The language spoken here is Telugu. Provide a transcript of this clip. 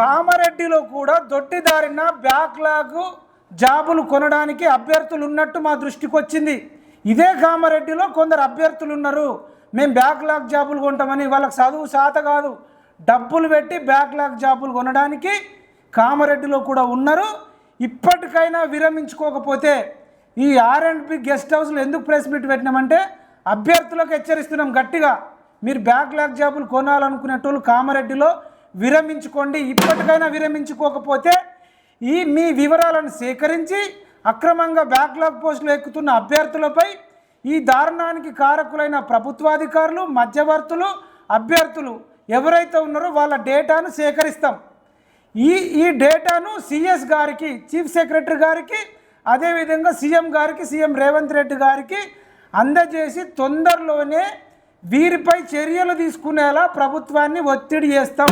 కామారెడ్డిలో కూడా దొడ్డిదారిన బ్యాక్లాగ్ జాబులు కొనడానికి అభ్యర్థులు ఉన్నట్టు మా దృష్టికి వచ్చింది. ఇదే కామారెడ్డిలో కొందరు అభ్యర్థులు ఉన్నారు, మేము బ్యాక్లాగ్ జాబులు కొంటామని. వాళ్ళకి చదువు శాత కాదు, డబ్బులు పెట్టి బ్యాక్లాగ్ జాబులు కొనడానికి కామారెడ్డిలో కూడా ఉన్నారు. ఇప్పటికైనా విరమించుకోకపోతే ఈ R&B గెస్ట్ హౌస్లో ఎందుకు ప్రెస్ మీట్ పెట్టినామంటే అభ్యర్థులకు హెచ్చరిస్తున్నాం గట్టిగా, మీరు బ్యాక్లాగ్ జాబులు కొనాలనుకునేటోళ్ళు కామారెడ్డిలో విరమించుకోండి. ఇప్పటికైనా విరమించుకోకపోతే మీ వివరాలను సేకరించి అక్రమంగా బ్యాక్లాగ్ పోస్టులు ఎక్కుతున్న అభ్యర్థులపై ఈ దారుణానికి కారకులైన ప్రభుత్వాధికారులు, మధ్యవర్తులు, అభ్యర్థులు ఎవరైతే ఉన్నారో వాళ్ళ డేటాను సేకరిస్తాం. ఈ డేటాను CS గారికి, చీఫ్ సెక్రటరీ గారికి, అదేవిధంగా సీఎం గారికి, సీఎం రేవంత్ రెడ్డి గారికి అందజేసి తొందరలోనే వీరిపై చర్యలు తీసుకునేలా ప్రభుత్వాన్ని ఒత్తిడి చేస్తాం.